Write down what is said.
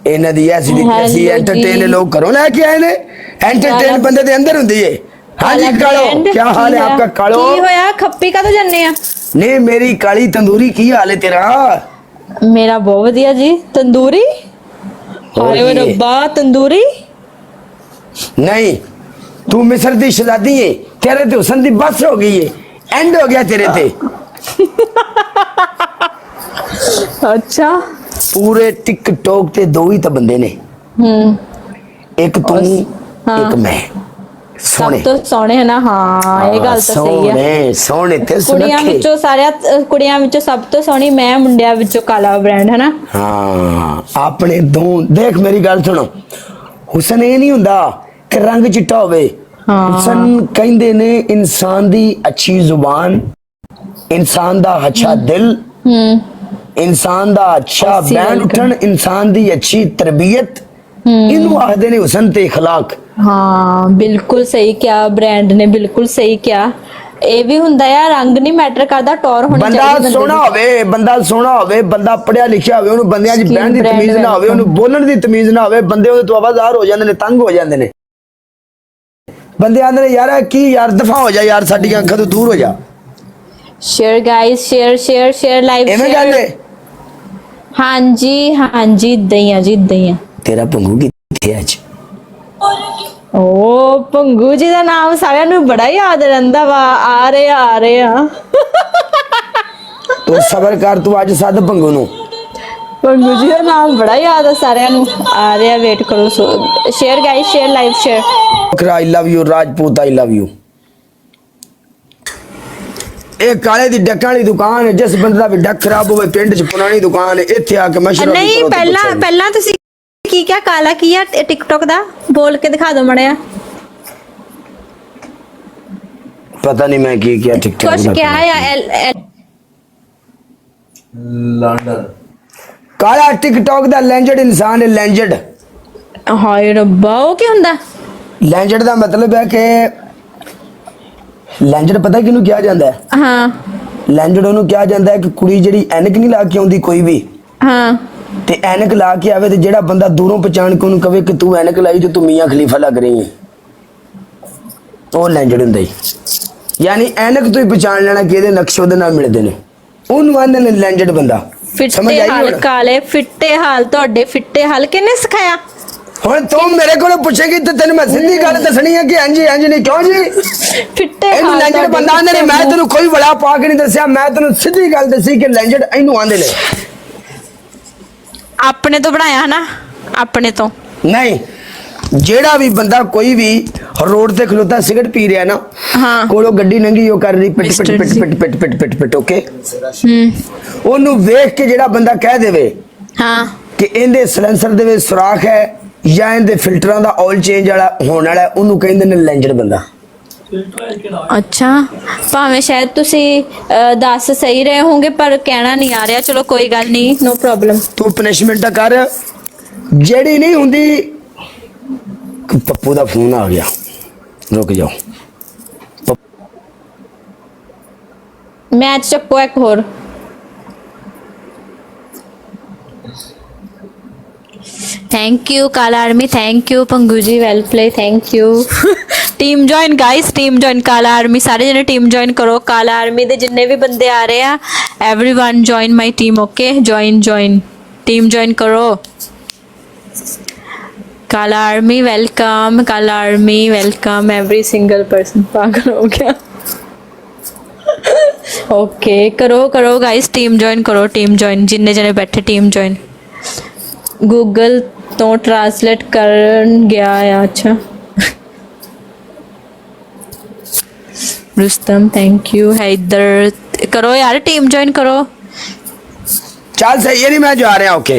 ਇਹਨਾਂ ਦੀ ਐਸੀ ਦੀ ਐਸੀ Hello entertain जी। लोग करो ਲੈ ਕੇ ਆਏ ਨੇ एंटरटेन ਬੰਦੇ ਦੇ ਅੰਦਰ ਹੁੰਦੀ ਏ। हाँ जी कालो, क्या हाल है आपका कालो? की होया खप्पी का तो जन्ने आ नहीं मेरी काली तंदूरी की हाल है तेरा? मेरा बहुत वधिया जी। तंदूरी हाय वे की है? रब्बा तंदूरी नहीं तू मिस्र दी शहजादी है, तेरे ते हुसन दी बस हो गई है, एंड हो गया तेरे ते। अच्छा पूरे टिकटॉक ते दो ही तो बंदे ने, एक तू हाँ। एक मैं। सोने सब तो सोने है ना। हाँ ये गल तो सही है। सोने सोने ते ਕੁੜੀਆਂ सुनखे। ਵਿੱਚੋਂ ਸਾਰਿਆਂ ਕੁੜੀਆਂ ਵਿੱਚੋਂ ਸਭ ਤੋਂ ਸੋਹਣੀ ਮੈਂ, ਮੁੰਡਿਆਂ ਵਿੱਚੋਂ ਕਾਲਾ ਬ੍ਰਾਂਡ ਹੈ ਨਾ। हाँ अपने दो देख मेरी गल सुनो, हुसन ये नहीं हुंदा कि रंग चिट्टा होवे। हाँ। हुसन कहंदे ने इंसान दी अच्छी जुबान, इंसान दा अच्छा दिल, इंसान दा अच्छा अस्सी बैन welcome। उठन, इंसान दी अच्छी तरबियत, इनू आखदे ने हुसन ते इखलाक। ਹਾਂ ਬਿਲਕੁਲ ਸਹੀ ਕਿਹਾ ਬ੍ਰਾਂਡ ਨੇ, ਬਿਲਕੁਲ ਸਹੀ ਕਿਹਾ। ਇਹ ਵੀ ਹੁੰਦਾ ਆ ਰੰਗ ਨਹੀਂ ਮੈਟਰ ਕਰਦਾ, ਟੌਰ ਹੋਣੀ ਬੰਦਾ ਚਾਹੀਦੀ ਸੋਹਣਾ ਹੋਵੇ, ਬੰਦਾ ਸੋਹਣਾ ਹੋਵੇ, ਬੰਦਾ ਪੜਿਆ ਲਿਖਿਆ ਹੋਵੇ, ਉਹਨੂੰ ਬੰਦਿਆਂ 'ਚ Skin ਬਹਿਣ ਦੀ brand ਤਮੀਜ਼ ਨਾ ਹੋਵੇ, ਉਹਨੂੰ ਬੋਲਣ ਦੀ ਤਮੀਜ਼ ਨਾ ਹੋਵੇ, ਬੰਦੇ ਉਹਦੇ ਤੋਂ ਆਵਾਜ਼ਾਰ ਹੋ ਜਾਂਦੇ ਨੇ, ਤੰਗ ਹੋ ਜਾਂਦੇ ਨੇ। ਬੰਦੇ ਆਂਦੇ ਨੇ ਯਾਰ ਕੀ ਯਾਰ ਦਫਾ ਹੋ ਜਾ ਯਾਰ, ਸਾਡੀਆਂ ਅੱਖਾਂ ਤੋਂ ਦੂਰ ਹੋ ਜਾ। ਸ਼ੇਅਰ ਗਾਇਸ ਸ਼ੇਅਰ ਲਾਈਵ ਐਵੇਂ ਗੱਲ ਏ। ਹਾਂਜੀ ਹਾਂਜੀ ਇਦਾਂ ਹੀ ਆ ਜੀ, ਇਦਾਂ ਹੀ ਆ। ਤੇਰਾ ਭੰਗੂ ਕਿੱਥੇ ਅੱਜ? ਓ ਭੰਗੂ ਜੀ ਦਾ ਨਾਮ ਸਾਰਿਆਂ ਨੂੰ ਬੜਾ ਯਾਦ ਰਹਿੰਦਾ ਵਾ। ਆ ਰਹੇ ਆ ਤੂੰ ਸਬਰ ਕਰ, ਤੂੰ ਅੱਜ ਸੱਦ ਭੰਗੂ ਨੂੰ। ਭੰਗੂ ਜੀ ਦਾ ਨਾਮ ਬੜਾ ਯਾਦ ਆ ਸਾਰਿਆਂ ਨੂੰ। ਆ ਰਿਹਾ, ਵੇਟ ਕਰੋ। Share guys share live share. I love you Rajput, I love you. ਇਹ ਕਾਲੇ ਦੀ ਡੱਕਾਂ ਵਾਲੀ ਦੁਕਾਨ ਹੈ, ਜਿਸ ਬੰਦੇ ਦਾ ਵੀ ਡੱਕ ਖਰਾਬ ਹੋਵੇ ਪਿੰਡ 'ਚ ਪੁਰਾਣੀ ਦੁਕਾਨ ਹੈ, ਇੱਥੇ ਆ ਕੇ ਮਸ਼ਵਰਾ ਨਹੀਂ ਪਹਿਲਾਂ ਤੁਸੀਂ ਕੀ ਕਿਹਾ? ਕਾਲਾ ਕੀ ਆ ਟਿਕਟੌਕ ਦਾ? ਬੋਲ ਕੇ ਦਿਖਾ ਦਿਓ ਮੜਿਆ। ਪਤਾ ਨਹੀਂ ਮੈਂ ਕੀ ਕਿਹਾ ਟਿਕਟੌਕ ਕੁਛ ਕਿਹਾ ਆ लंदन ਕਾਲਾ ਟਿਕਟੌਕ ਦਾ ਲੈਂਜਡ ਇਨਸਾਨ ਹੈ, ਲੈਂਜਡ। ਹਾਏ ਰੱਬਾ ਉਹ ਕੀ ਹੁੰਦਾ? ਲੈਂਜਡ ਦਾ ਮਤਲਬ ਹੈ ਕਿ ਲੈਂਜਡ ਪਤਾ ਕਿਹਨੂੰ ਕਿਹਾ ਜਾਂਦਾ ਹੈ? ਹਾਂ ਲੈਂਜਡ ਉਹਨੂੰ ਕਿਹਾ ਜਾਂਦਾ ਹੈ ਕਿ ਕੁੜੀ ਜਿਹੜੀ ਐਨਕ ਨਹੀਂ ਲਾ ਕੇ ਆਉਂਦੀ ਕੋਈ ਵੀ, ਹਾਂ ਤੇ ਐਨਕ ਲਾ ਕੇ ਆਵੇ ਤੇ ਜਿਹੜਾ ਬੰਦਾ ਦੂਰੋਂ ਪਛਾਣ ਕੇ ਉਹਨੂੰ ਕਵੇ ਕਿ ਤੂੰ ਐਨਕ ਲਾਈ ਤੇ ਤੂੰ ਮੀਆਂ ਖਲੀਫਾ ਲੱਗ ਰਹੀ ਹੈ, ਉਹ ਲੈਂਜਡ ਹੁੰਦਾ ਹੀ। ਯਾਨੀ ਐਨਕ ਤੋਂ ਹੀ ਪਛਾਣ ਲੈਣਾ ਕਿ ਇਹਦੇ ਨਕਸ਼ ਉਹਦੇ ਨਾਲ ਮਿਲਦੇ ਨੇ, ਉਹਨੂੰ ਆਂਦੇ ਨੇ ਲੈਂਜਡ ਬੰਦਾ। ਸਮਝ ਫਿੱਟੇ ਆਈ ਹਾਲ ਹੁਣ? ਕਾਲੇ ਫਿੱਟੇ ਹਾਲ, ਤੁਹਾਡੇ ਫਿੱਟੇ ਹਾਲ ਕਿਹਨੇ ਸਿਖਾਇਆ? ਹੁਣ ਤੂੰ ਮੇਰੇ ਕੋਲੋਂ ਪੁੱਛੇਗੀ ਤੇ ਤੈਨੂੰ ਮੈਂ ਸਿੱਧੀ ਗੱਲ ਦੱਸਣੀ ਹੈ ਕਿ ਇੰਜ ਨਹੀਂ। ਕਿਉਂ ਜੀ? ਫਿੱਟੇ ਇਹਨੂੰ ਹਾਲ ਲੈਂਜਡ ਬੰਦਾ ਆਂਦੇ ਨੇ। ਮੈਂ ਤੈਨੂੰ ਕੋਈ ਵੜਾ ਪਾ ਕੇ ਨਹੀਂ ਦੱਸਿਆ, ਮੈਂ ਤੈਨੂੰ ਸਿੱਧੀ ਗੱਲ ਦੱਸੀ ਕਿ ਲੈਂਜਡ ਇਹਨੂੰ ਆਂਦੇ ਨੇ। ਆਪਣੇ ਤੋਂ ਬਣਾਇਆ ਹਨਾ, ਆਪਣੇ ਤੋਂ। ਨਹੀਂ, ਜਿਹੜਾ ਵੀ ਬੰਦਾ ਕੋਈ ਵੀ ਰੋਡ ਤੇ ਖਲੋਤਾ ਸਿਗਰਟ ਪੀ ਰਿਹਾ ਨਾ, ਹਾਂ ਕੋਲੋਂ ਗੱਡੀ ਲੰਘੀ ਉਹ ਕਰ ਰਹੀ ਪਿੱਟ ਪਿੱਟ Mr. ਪਿੱਟ ਜੀ। ਪਿੱਟ ਪਿੱਟ ਪਿੱਟ ਪਿੱਟ ਪਿੱਟ ਓਕੇ, ਉਹਨੂੰ ਵੇਖ ਕੇ ਜਿਹੜਾ ਬੰਦਾ ਕਹਿ ਦੇਵੇ ਹਾਂ ਕਿ ਇਹਦੇ ਸਲੈਂਸਰ ਦੇ ਵਿੱਚ ਸੁਰਾਖ ਹੈ ਜਾਂ ਇਹਦੇ ਫਿਲਟਰਾਂ ਦਾ ਆਇਲ ਚੇਂਜ ਵਾਲਾ ਹੋਣ ਵਾਲਾ, ਉਹਨੂੰ ਕਹਿੰਦੇ ਨੇ ਲੈਂਜਡ ਬੰਦਾ। ਅੱਛਾ ਭਾਵੇਂ ਸ਼ਾਇਦ ਤੁਸੀਂ ਦੱਸ ਸਹੀ ਰਹੇ ਹੋਗੇ ਪਰ ਕਹਿਣਾ ਨਹੀਂ ਆ ਰਿਹਾ। ਚਲੋ ਕੋਈ ਗੱਲ ਨਹੀਂ, ਨੋ ਪ੍ਰੋਬਲਮ। ਤੂੰ ਪਨਿਸ਼ਮੈਂਟ ਕਰ ਜਿਹੜੀ ਨਹੀਂ ਹੁੰਦੀ। ਪੱਪੂ ਦਾ ਫੋਨ ਆ ਗਿਆ, ਰੁਕ ਜਾਓ। ਮੈਚ ਚੱਕੋ ਇੱਕ ਹੋਰ। Thank you Kala army, thank you Pangu ji, well play, thank you. Team join guys, team join Kala army, सारे जने टीम ज्वाइन करो। काला आर्मी दे जिन्ने भी बंदे आ रहे हैं, everyone join my team. Okay join team join करो। काला आर्मी वेलकम, काला army welcome, every single person. पागल हो गया। ओके करो गाइस, टीम ज्वाइन करो, टीम ज्वाइन जिन्ने जने बैठे टीम ज्वाइन। गूगल तो ट्रांसलेट कर गया है। अच्छा रुस्तम थैंक यू। है इधर करो यार, टीम ज्वाइन करो। चल सही है, नहीं मैं जा रहा। ओके